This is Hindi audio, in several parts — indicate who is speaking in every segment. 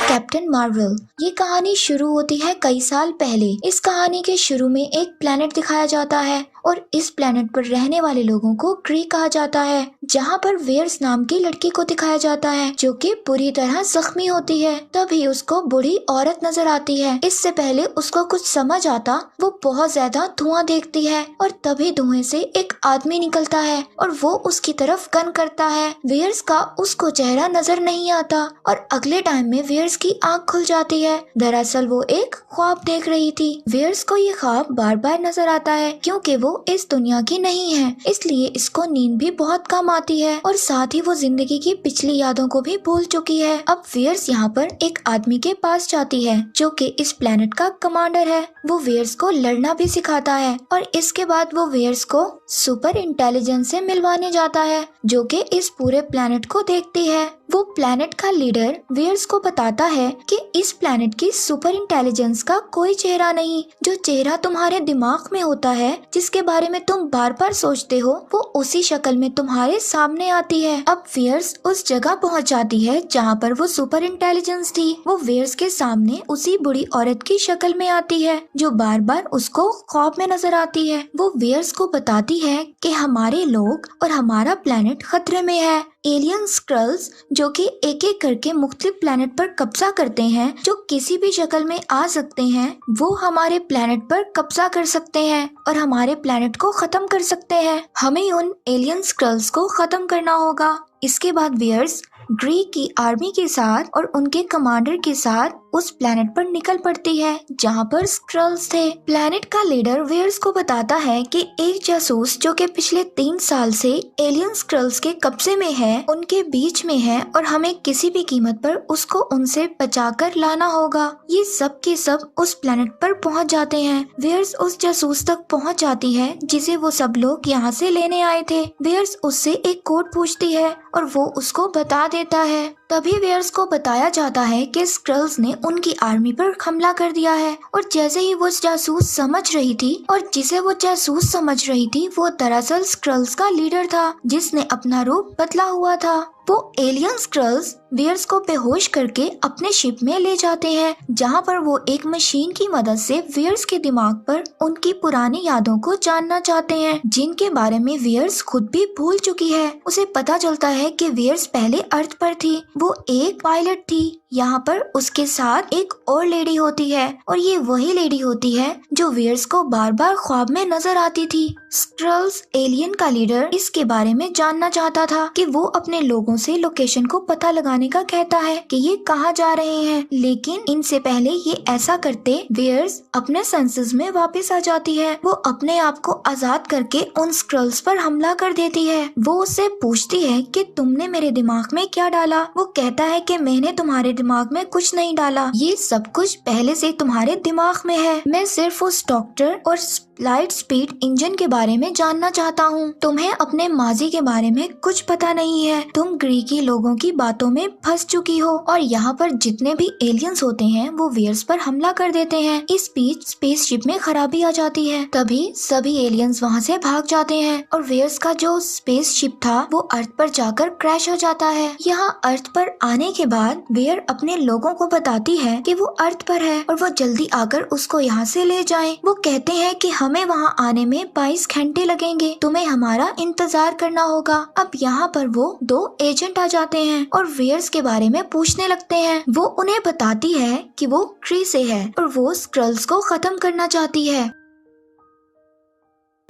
Speaker 1: Captain Marvel. ये कहानी शुरू होती है कई साल पहले। इस कहानी के शुरू में एक प्लेनेट दिखाया जाता है और इस प्लेनेट पर रहने वाले लोगों को क्री कहा जाता है, जहाँ पर वेयर्स नाम की लड़की को दिखाया जाता है जो कि बुरी तरह जख्मी होती है। तभी उसको बूढ़ी औरत नजर आती है। इससे पहले उसको कुछ समझ आता, वो बहुत ज्यादा धुआं देखती है और तभी धुएं से एक आदमी निकलता है और वो उसकी तरफ गन करता है। वेयर्स का उसको चेहरा नजर नहीं आता और अगले टाइम में वेयर्स की आंख खुल जाती है। दरअसल वो एक ख्वाब देख रही थी। वेयर्स को ये ख्वाब बार बार नजर आता है क्योंकि वो इस दुनिया की नहीं है, इसलिए इसको नींद भी बहुत कम आती है और साथ ही वो जिंदगी की पिछली यादों को भी भूल चुकी है। अब वेयर्स यहाँ पर एक आदमी के पास जाती है जो कि इस प्लेनेट का कमांडर है। वो वेयर्स को लड़ना भी सिखाता है और इसके बाद वो वेयर्स को सुपर इंटेलिजेंस से मिलवाने जाता है जो कि इस पूरे प्लेनेट को देखती है। वो प्लेनेट का लीडर वेयर्स को बताता है कि इस प्लेनेट की सुपर इंटेलिजेंस का कोई चेहरा नहीं, जो चेहरा तुम्हारे दिमाग में होता है, जिसके बारे में तुम बार बार सोचते हो, वो उसी शक्ल में तुम्हारे सामने आती है। अब वेयर्स उस जगह पहुंच जाती है जहां पर वो सुपर इंटेलिजेंस थी। वो वेयर्स के सामने उसी बुरी औरत की शक्ल में आती है जो बार बार उसको ख्वाब में नजर आती है। वो वेयर्स को बताती है कि हमारे लोग और हमारा प्लेनेट खतरे में है। एलियन स्क्रल्स जो कि एक एक करके मुख्तलिफ प्लेनेट पर कब्जा करते हैं, जो किसी भी शक्ल में आ सकते हैं, वो हमारे प्लेनेट पर कब्जा कर सकते हैं और हमारे प्लेनेट को खत्म कर सकते हैं। हमें उन एलियन स्क्रल्स को खत्म करना होगा। इसके बाद वेयर्स ग्रीक की आर्मी के साथ और उनके कमांडर के साथ उस प्लेनेट पर निकल पड़ती है जहां पर स्क्रल्स थे। प्लेनेट का लीडर वेयर्स को बताता है कि एक जासूस जो कि पिछले 3 साल से एलियन स्क्रल्स के कब्जे में है, उनके बीच में है और हमें किसी भी कीमत पर उसको उनसे बचाकर लाना होगा। ये सब के सब उस प्लेनेट पर पहुंच जाते हैं। वेयर्स उस जासूस तक पहुंच जाती है जिसे वो सब लोग यहाँ से लेने आए थे। वेयर्स उससे एक कोड पूछती है और वो उसको बता देता है। तभी वेयर्स को बताया जाता है कि स्क्रल्स ने उनकी आर्मी पर हमला कर दिया है और जैसे ही वो जासूस समझ रही थी और जिसे वो जासूस समझ रही थी, वो दरअसल स्क्रल्स का लीडर था जिसने अपना रूप बदला हुआ था। वो एलियन स्क्रल्स वेयर्स को बेहोश करके अपने शिप में ले जाते हैं जहां पर वो एक मशीन की मदद से वेयर्स के दिमाग पर उनकी पुरानी यादों को जानना चाहते हैं, जिनके बारे में वेयर्स खुद भी भूल चुकी है। उसे पता चलता है कि वेयर्स पहले अर्थ पर थी, वो एक पायलट थी। यहाँ पर उसके साथ एक और लेडी होती है और ये वही लेडी होती है जो वेयर्स को बार बार ख्वाब में नजर आती थी। स्क्रल्स एलियन का लीडर इसके बारे में जानना चाहता था कि वो अपने लोगों से लोकेशन को पता लगाने का कहता है कि ये कहाँ जा रहे हैं, लेकिन इनसे पहले ये ऐसा करते वेयर्स अपने सेंसेस में वापस आ जाती है। वो अपने आप को आजाद करके उन स्क्रल्स पर हमला कर देती है। वो उससे पूछती है कि तुमने मेरे दिमाग में क्या डाला। वो कहता है कि मैंने तुम्हारे दिमाग में कुछ नहीं डाला, ये सब कुछ पहले से तुम्हारे दिमाग में है। मैं सिर्फ उस डॉक्टर और लाइट स्पीड इंजन के बारे में जानना चाहता हूँ। तुम्हें अपने माजी के बारे में कुछ पता नहीं है। तुम ग्रीकी लोगों की बातों में फंस चुकी हो और यहाँ पर जितने भी एलियंस होते हैं वो वेयर्स पर हमला कर देते हैं। इस बीच स्पेसशिप में खराबी आ जाती है। तभी सभी एलियंस वहाँ से भाग जाते हैं और वेयर्स का जो स्पेसशिप था वो अर्थ पर जाकर क्रैश हो जाता है। यहाँ अर्थ पर आने के बाद वेयर अपने लोगों को बताती है कि वो अर्थ पर है और वो जल्दी आकर उसको यहाँ से ले जाएं। वो कहते हैं कि हमें वहाँ आने में 22 घंटे लगेंगे, तुम्हें हमारा इंतजार करना होगा। अब यहाँ पर वो 2 एजेंट आ जाते हैं और वेयर्स के बारे में पूछने लगते हैं। वो उन्हें बताती है कि वो क्री से है और वो स्क्रल्स को खत्म करना चाहती है।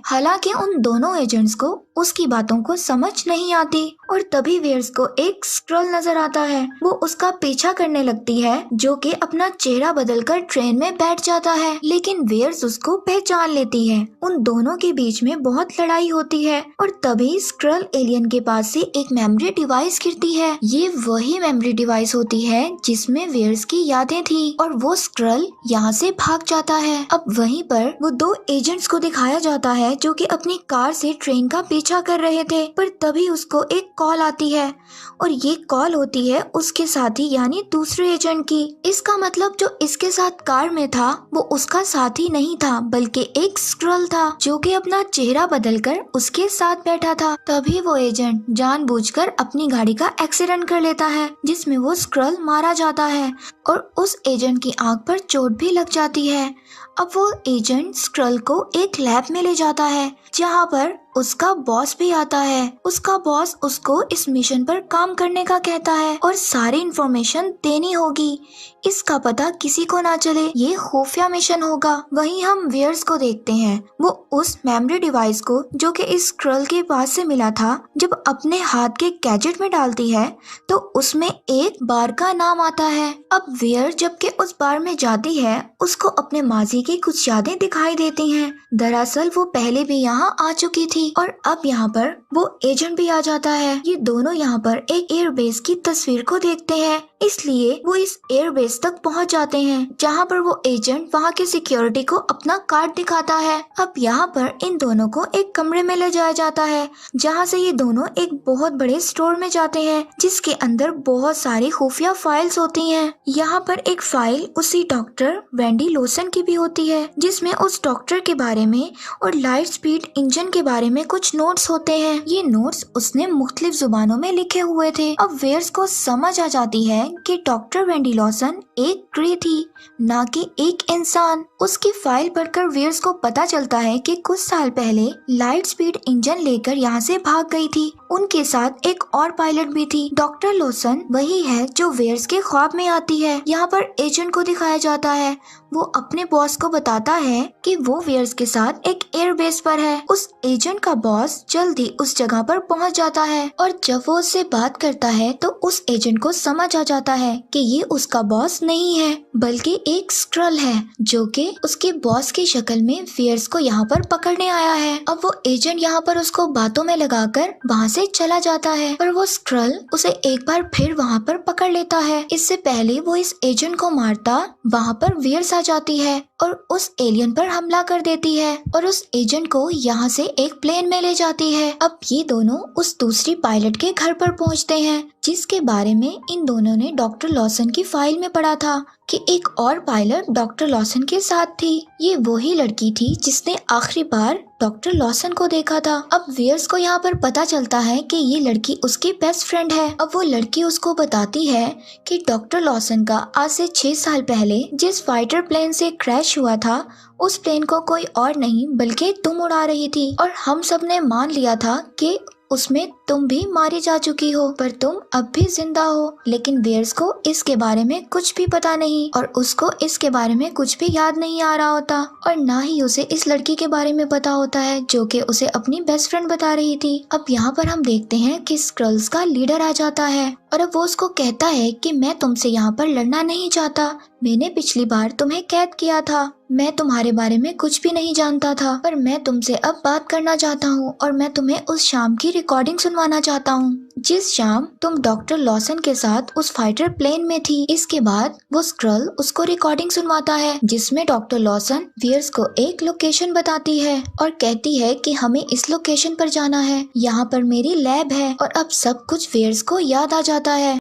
Speaker 1: हालांकि उन दोनों एजेंट्स को उसकी बातों को समझ नहीं आती और तभी वेयर्स को एक स्क्रल नजर आता है। वो उसका पीछा करने लगती है जो कि अपना चेहरा बदलकर ट्रेन में बैठ जाता है, लेकिन वेयर्स उसको पहचान लेती है। उन दोनों के बीच में बहुत लड़ाई होती है और तभी स्क्रल एलियन के पास से एक मेमोरी डिवाइस गिरती है। ये वही मेमोरी डिवाइस होती है जिसमें वेयर्स की यादें थी और वो स्क्रल यहाँ से भाग जाता है। अब वहीं पर वो 2 एजेंट्स को दिखाया जाता है जो कि अपनी कार से ट्रेन का पीछा पीछा कर रहे थे, पर तभी उसको एक कॉल आती है और ये कॉल होती है उसके साथी यानी दूसरे एजेंट की। इसका मतलब जो इसके साथ कार में था वो उसका साथी नहीं था बल्कि एक स्क्रल था जो कि अपना चेहरा बदलकर उसके साथ बैठा था। तभी वो एजेंट जानबूझकर अपनी गाड़ी का एक्सीडेंट कर लेता है जिसमें वो स्क्रल मारा जाता है और उस एजेंट की आंख पर चोट भी लग जाती है। अब वो एजेंट स्क्रल को एक लैब में ले जाता है जहाँ पर उसका बॉस भी आता है। उसका बॉस उसको इस मिशन पर काम करने का कहता है और सारी इंफॉर्मेशन देनी होगी, इसका पता किसी को ना चले, ये खुफिया मिशन होगा। वहीं हम वेयर्स को देखते हैं, वो उस मेमोरी डिवाइस को जो कि इस स्क्रल के पास से मिला था जब अपने हाथ के गैजेट में डालती है तो उसमें एक बार का नाम आता है। अब वेयर जबकि उस बार में जाती है उसको अपने माजी की कुछ यादें दिखाई देती हैं। दरअसल वो पहले भी यहाँ आ चुकी थी और अब यहाँ पर वो एजेंट भी आ जाता है। ये दोनों यहाँ पर एक एयरबेस की तस्वीर को देखते हैं, इसलिए वो इस एयरबेस तक पहुँच जाते हैं जहाँ पर वो एजेंट वहाँ के सिक्योरिटी को अपना कार्ड दिखाता है। अब यहाँ पर इन दोनों को एक कमरे में ले जाया जाता है जहाँ से ये दोनों एक बहुत बड़े स्टोर में जाते हैं जिसके अंदर बहुत सारी खुफिया फाइल्स होती हैं। यहाँ पर एक फाइल उसी डॉक्टर वेंडी लॉसन की भी होती है जिसमें उस डॉक्टर के बारे में और लाइट स्पीड इंजन के बारे में कुछ नोट्स होते हैं। ये नोट्स उसने मुख्तलिफ जुबानों में लिखे हुए थे। अब वेयर्स को समझ आ जाती है कि डॉक्टर वेंडी लॉसन एक क्रे थी, ना कि एक इंसान। उसकी फाइल पढ़कर वेयर्स को पता चलता है कि कुछ साल पहले लाइट स्पीड इंजन लेकर यहाँ से भाग गई थी। उनके साथ एक और पायलट भी थी। डॉक्टर लॉसन वही है जो वेयर्स के ख्वाब में आती है। यहाँ पर एजेंट को दिखाया जाता है, वो अपने बॉस को बताता है कि वो वेयर्स के साथ एक एयरबेस पर है। उस एजेंट का बॉस जल्दी उस जगह पर पहुंच जाता है और जब वो उससे बात करता है तो उस एजेंट को समझ आ जाता है कि ये उसका बॉस नहीं है बल्कि एक स्क्रल है जो कि उसके बॉस की शक्ल में वेयर्स को यहाँ पर पकड़ने आया है। अब वो एजेंट यहाँ पर उसको बातों में लगाकर वहाँ से चला जाता है पर वो स्क्रल उसे एक बार फिर वहाँ पर पकड़ लेता है। इससे पहले वो इस एजेंट को मारता वहाँ पर वेयर्स आ जाती है और उस एलियन पर हमला कर देती है और उस एजेंट को यहाँ से एक प्लेन में ले जाती है। अब ये दोनों उस दूसरी पायलट के घर पर पहुँचते हैं जिसके बारे में इन दोनों ने डॉक्टर लॉसन की फाइल में पढ़ा था कि एक और पायलट डॉक्टर लॉसन के साथ थी। ये वही लड़की थी जिसने आखिरी बार डॉक्टर लॉसन को देखा था। अब वेयर्स को यहाँ पर पता चलता है कि ये लड़की उसकी बेस्ट फ्रेंड है। अब वो लड़की उसको बताती है कि डॉक्टर लॉसन का आज से 6 साल पहले जिस फाइटर प्लेन से क्रैश हुआ था उस प्लेन को कोई और नहीं बल्कि तुम उड़ा रही थी और हम सब ने मान लिया था कि उसमें तुम भी मारी जा चुकी हो पर तुम अब भी जिंदा हो। लेकिन वेयर्स को इसके बारे में कुछ भी पता नहीं और उसको इसके बारे में कुछ भी याद नहीं आ रहा होता और ना ही उसे इस लड़की के बारे में पता होता है जो कि उसे अपनी बेस्ट फ्रेंड बता रही थी। अब यहाँ पर हम देखते हैं कि स्क्रल्स का लीडर आ जाता है और अब वो उसको कहता है कि मैं तुमसे यहाँ पर लड़ना नहीं चाहता, मैंने पिछली बार तुम्हें कैद किया था, मैं तुम्हारे बारे में कुछ भी नहीं जानता था पर मैं तुमसे अब बात करना चाहता हूँ और मैं तुम्हें उस शाम की रिकॉर्डिंग सुनवाना चाहता हूँ जिस शाम तुम डॉक्टर लॉसन के साथ उस फाइटर प्लेन में थी। इसके बाद वो स्क्रल उसको रिकॉर्डिंग सुनवाता है जिसमें डॉक्टर लॉसन वेयर्स को एक लोकेशन बताती है और कहती है कि हमें इस लोकेशन पर जाना है, यहाँ पर मेरी लैब है और अब सब कुछ वेयर्स को याद आ जाता है।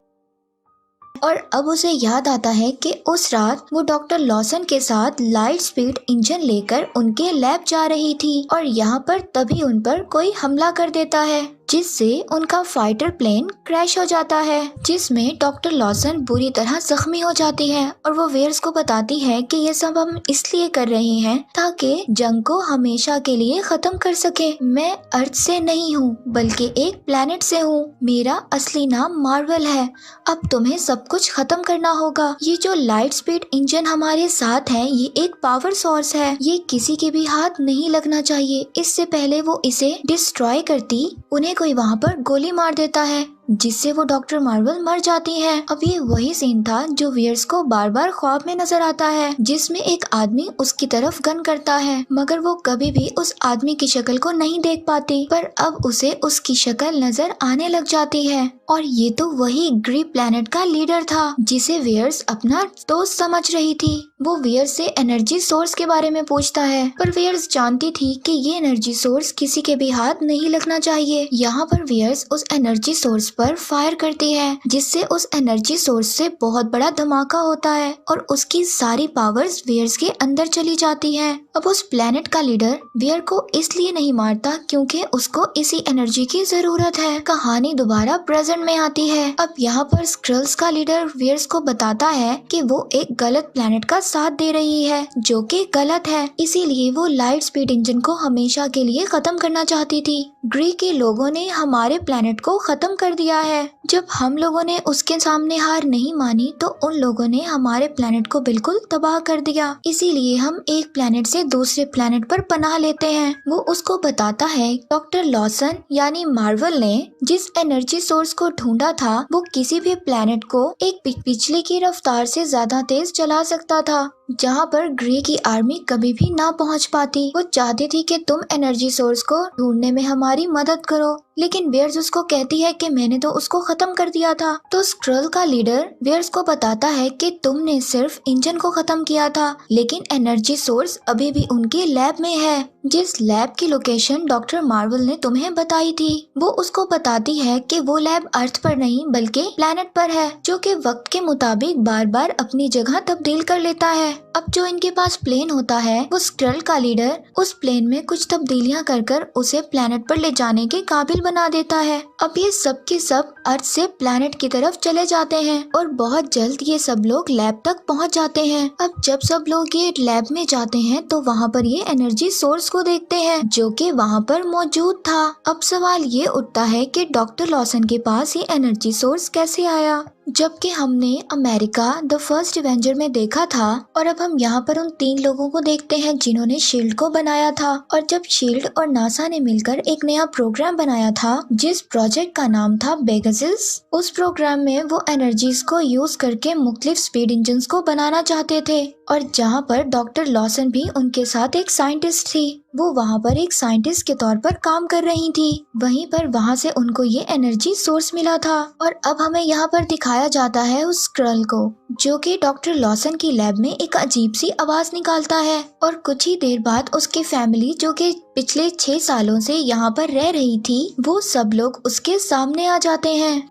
Speaker 1: और अब उसे याद आता है कि उस रात वो डॉक्टर लॉसन के साथ लाइट स्पीड इंजन लेकर उनके लैब जा रही थी और यहाँ पर तभी उन पर कोई हमला कर देता है जिससे उनका फाइटर प्लेन क्रैश हो जाता है जिसमें डॉक्टर लॉसन बुरी तरह जख्मी हो जाती है और वो वेयर्स को बताती है कि ये सब हम इसलिए कर रहे हैं ताकि जंग को हमेशा के लिए खत्म कर सके। मैं अर्थ से नहीं हूँ बल्कि एक प्लेनेट से हूँ, मेरा असली नाम मार्वल है, अब तुम्हें सब कुछ खत्म करना होगा। ये जो लाइट स्पीड इंजन हमारे साथ है ये एक पावर सोर्स है, ये किसी के भी हाथ नहीं लगना चाहिए। इससे पहले वो इसे डिस्ट्रॉय करती उन्हें कोई वहाँ पर गोली मार देता है जिससे वो डॉक्टर मार्वल मर जाती हैं। अब ये वही सीन था जो वियर्स को बार बार ख्वाब में नजर आता है, जिसमें एक आदमी उसकी तरफ गन करता है, मगर वो कभी भी उस आदमी की शक्ल को नहीं देख पाती, पर अब उसे उसकी शक्ल नजर आने लग जाती है। और ये तो वही ग्री प्लैनेट का लीडर था जिसे वियर्स अपना दोस्त समझ रही थी। वो वियर्स से एनर्जी सोर्स के बारे में पूछता है, पर वियर्स जानती थी कि ये एनर्जी सोर्स किसी के भी हाथ नहीं लगना चाहिए। यहाँ पर वियर्स उस एनर्जी सोर्स पर फायर करती है, जिससे उस एनर्जी सोर्स से बहुत बड़ा धमाका होता है और उसकी सारी पावर्स वियर्स के अंदर चली जाती है। अब उस प्लेनेट का लीडर वियर को इसलिए नहीं मारता क्योंकि उसको इसी एनर्जी की जरूरत है। कहानी दोबारा प्रेजेंट में आती है। अब यहाँ पर स्क्रल्स का लीडर वियर्स को बताता है कि वो एक गलत प्लेनेट का साथ दे रही है, जो कि गलत है। इसीलिए वो लाइट स्पीड इंजन को हमेशा के लिए खत्म करना चाहती थी। ग्री के लोगों ने हमारे प्लेनेट को खत्म कर दिया है। जब हम लोगों ने उसके सामने हार नहीं मानी तो उन लोगों ने हमारे प्लेनेट को बिल्कुल तबाह कर दिया। इसीलिए हम एक प्लेनेट से दूसरे प्लेनेट पर पनाह लेते हैं। वो उसको बताता है डॉक्टर लॉसन यानी मार्वल ने जिस एनर्जी सोर्स को ढूंढा था वो किसी भी प्लेनेट को एक बिजली की रफ्तार से ज्यादा तेज चला सकता था, जहाँ पर ग्रे की आर्मी कभी भी ना पहुँच पाती। वो चाहती थी कि तुम एनर्जी सोर्स को ढूंढने में हमारी मदद करो, लेकिन वियर्स उसको कहती है कि मैंने तो उसको खत्म कर दिया था। तो स्क्रल का लीडर वियर्स को बताता है कि तुमने सिर्फ इंजन को खत्म किया था, लेकिन एनर्जी सोर्स अभी भी उनके लैब में है, जिस लैब की लोकेशन डॉक्टर मार्वल ने तुम्हें बताई थी। वो उसको बताती है कि वो लैब अर्थ पर नहीं बल्कि प्लैनेट पर है, जो कि वक्त के मुताबिक बार बार अपनी जगह तब्दील कर लेता है। अब जो इनके पास प्लेन होता है वो स्क्रल का लीडर उस प्लेन में कुछ तब्दीलियां कर उसे प्लैनेट पर ले जाने के काबिल बना देता है। अब ये सब के सब अर्थ से प्लैनेट की तरफ चले जाते हैं और बहुत जल्द ये सब लोग लैब तक पहुंच जाते हैं। अब जब सब लोग ये लैब में जाते हैं तो वहाँ पर ये एनर्जी सोर्स को देखते हैं जो कि वहाँ पर मौजूद था। अब सवाल ये उठता है कि डॉक्टर लॉसन के पास ये एनर्जी सोर्स कैसे आया, जबकि हमने अमेरिका द फर्स्ट एवेंजर में देखा था। और अब हम यहाँ पर उन 3 लोगों को देखते हैं जिन्होंने शील्ड को बनाया था। और जब शील्ड और नासा ने मिलकर एक नया प्रोग्राम बनाया था जिस प्रोजेक्ट का नाम था पेगासस, उस प्रोग्राम में वो एनर्जीज को यूज करके मुख्तलिफ स्पीड इंजन को बनाना चाहते थे। और जहाँ पर डॉक्टर लॉसन भी उनके साथ एक साइंटिस्ट थी, वो वहाँ पर एक साइंटिस्ट के तौर पर काम कर रही थी। वहीं पर वहाँ से उनको ये एनर्जी सोर्स मिला था। और अब हमें यहाँ पर दिखाया जाता है उस स्क्रल को जो कि डॉक्टर लॉसन की लैब में एक अजीब सी आवाज निकालता है। और कुछ ही देर बाद उसकी फैमिली जो कि पिछले 6 सालों से यहाँ पर रह रही थी, वो सब लोग उसके सामने आ जाते हैं।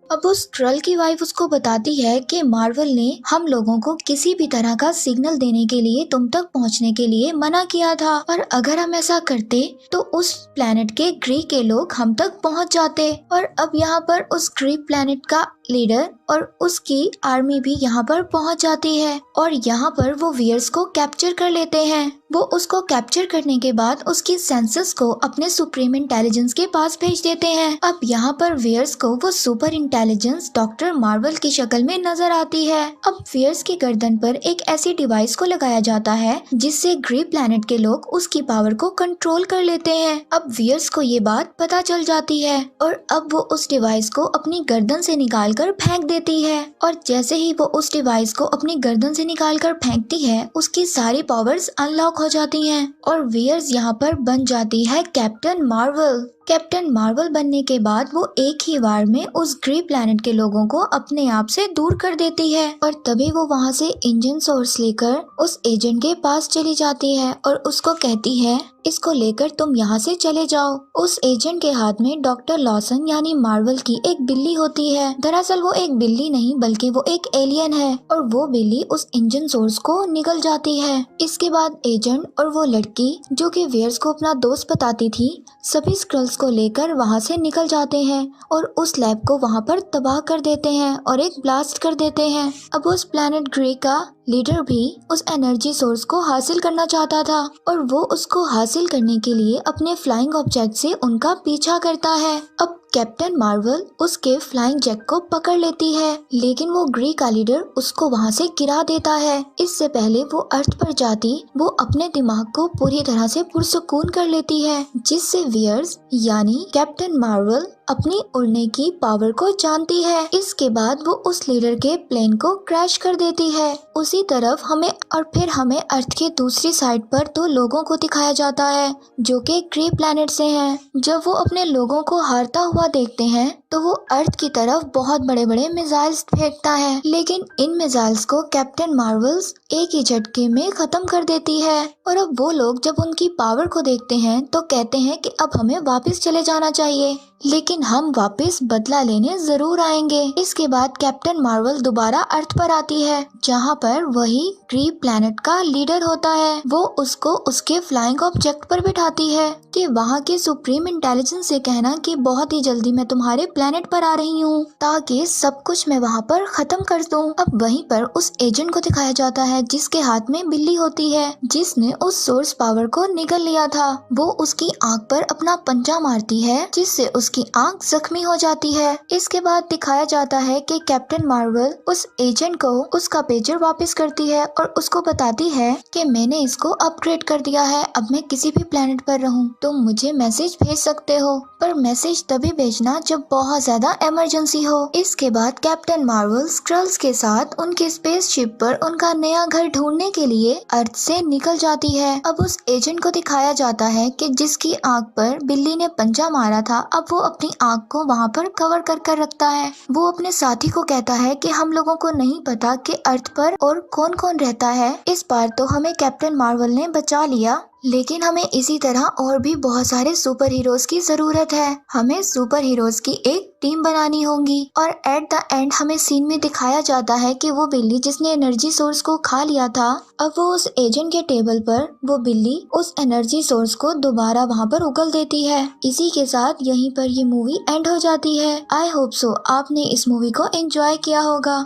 Speaker 1: अब उस स्क्रल की वाइफ उसको बताती है कि मार्वल ने हम लोगों को किसी भी तरह का सिग्नल देने के लिए तुम तक पहुंचने के लिए मना किया था, और अगर हम ऐसा करते तो उस प्लेनेट के ग्री के लोग हम तक पहुंच जाते। और अब यहाँ पर उस ग्री प्लेनेट का लीडर और उसकी आर्मी भी यहाँ पर पहुंच जाती है और यहाँ पर वो वियर्स को कैप्चर कर लेते हैं। वो उसको कैप्चर करने के बाद उसकी सेंसस को अपने सुप्रीम इंटेलिजेंस के पास भेज देते हैं। अब यहाँ पर वियर्स को वो सुपर इंटेलिजेंस डॉक्टर मार्वल की शक्ल में नजर आती है। अब वियर्स की गर्दन पर एक ऐसी डिवाइस को लगाया जाता है जिससे ग्री प्लैनेट के लोग उसकी पावर को कंट्रोल कर लेते हैं। अब वियर्स को ये बात पता चल जाती है और अब वो उस डिवाइस को अपनी गर्दन से निकालकर फेंक देती है। और जैसे ही वो उस डिवाइस को अपनी गर्दन से निकालकर फेंकती है, उसकी सारी पावर्स अनलॉक हो जाती हैं और वियर्स यहाँ पर बन जाती है कैप्टन मार्वल। कैप्टन मार्वल बनने के बाद वो एक ही बार में उस ग्री प्लैनेट के लोगों को अपने आप से दूर कर देती है और तभी वो वहाँ से इंजन सोर्स लेकर उस एजेंट के पास चली जाती है और उसको कहती है इसको लेकर तुम यहाँ से चले जाओ। उस एजेंट के हाथ में डॉक्टर लॉसन यानी मार्वल की एक बिल्ली होती है। दरअसल वो एक बिल्ली नहीं बल्कि वो एक एलियन है और वो बिल्ली उस इंजन सोर्स को निगल जाती है। इसके बाद एजेंट और वो लड़की जो कि वियर्स को अपना दोस्त बताती थी, सभी स्क्रल्स को लेकर वहाँ से निकल जाते हैं और उस लैब को वहाँ पर तबाह कर देते हैं और एक ब्लास्ट कर देते हैं। अब उस प्लैनेट ग्रे का लीडर भी उस एनर्जी सोर्स को हासिल करना चाहता था और वो उसको हासिल करने के लिए अपने फ्लाइंग ऑब्जेक्ट से उनका पीछा करता है। अब कैप्टन मार्वल उसके फ्लाइंग जैक को पकड़ लेती है, लेकिन वो ग्री का लीडर उसको वहाँ से गिरा देता है। इससे पहले वो अर्थ पर जाती वो अपने दिमाग को पूरी तरह से पुरसुकून कर लेती है, जिससे वियर्स यानी कैप्टन मार्वल अपनी उड़ने की पावर को जानती है। इसके बाद वो उस लीडर के प्लेन को क्रैश कर देती है। उसी तरफ हमें अर्थ के दूसरी साइड पर दो लोगों को दिखाया जाता है जो कि ग्रे प्लैनेट से हैं। जब वो अपने लोगों को हारता हुआ देखते हैं तो वो अर्थ की तरफ बहुत बड़े बड़े मिसाइल्स फेंकता है, लेकिन इन मिसाइल्स को कैप्टन मार्वल्स एक ही झटके में खत्म कर देती है। और अब वो लोग जब उनकी पावर को देखते हैं तो कहते हैं कि अब हमें वापस चले जाना चाहिए, लेकिन हम वापस बदला लेने जरूर आएंगे। इसके बाद कैप्टन मार्वल दोबारा अर्थ पर आती है जहाँ पर वही ग्री प्लैनेट का लीडर होता है। वो उसको उसके फ्लाइंग ऑब्जेक्ट पर बिठाती है कि वहाँ के सुप्रीम इंटेलिजेंस से कहना कि बहुत ही जल्दी मैं तुम्हारे प्लैनेट पर आ रही हूँ ताकि सब कुछ मैं वहाँ पर खत्म कर दूँ। अब वहीं पर उस एजेंट को दिखाया जाता है जिसके हाथ में बिल्ली होती है, जिसने उस सोर्स पावर को निगल लिया था। वो उसकी आंख पर अपना पंजा मारती है जिससे उसकी आंख जख्मी हो जाती है। इसके बाद दिखाया जाता है कि कैप्टन मार्वल उस एजेंट को उसका पेजर वापस करती है और उसको बताती है कि मैंने इसको अपग्रेड कर दिया है, अब मैं किसी भी प्लेनेट पर रहूं तो मुझे मैसेज भेज सकते हो, पर मैसेज तभी भेजना जब बहुत ज्यादा इमरजेंसी हो। इसके बाद कैप्टन मार्वल स्क्रल्स के साथ उनके स्पेसशिप पर उनका नया घर ढूंढने के लिए अर्थ से निकल जाती है। अब उस एजेंट को दिखाया जाता है कि जिसकी आंख पर बिल्ली ने पंजा मारा था, अब वो अपनी आंख को वहाँ पर कवर कर रखता है। वो अपने साथी को कहता है कि हम लोगों को नहीं पता कि अर्थ पर और कौन कौन रहता है, इस बार तो हमें कैप्टन मार्वल ने बचा लिया, लेकिन हमें इसी तरह और भी बहुत सारे सुपर हीरोज की जरूरत है। हमें सुपर हीरोज की एक टीम बनानी होगी। और एट द एंड हमें सीन में दिखाया जाता है कि वो बिल्ली जिसने एनर्जी सोर्स को खा लिया था, अब वो उस एजेंट के टेबल पर वो बिल्ली उस एनर्जी सोर्स को दोबारा वहाँ पर उगल देती है। इसी के साथ यहीं पर ये मूवी एंड हो जाती है। आई होप सो आपने इस मूवी को एंजॉय किया होगा।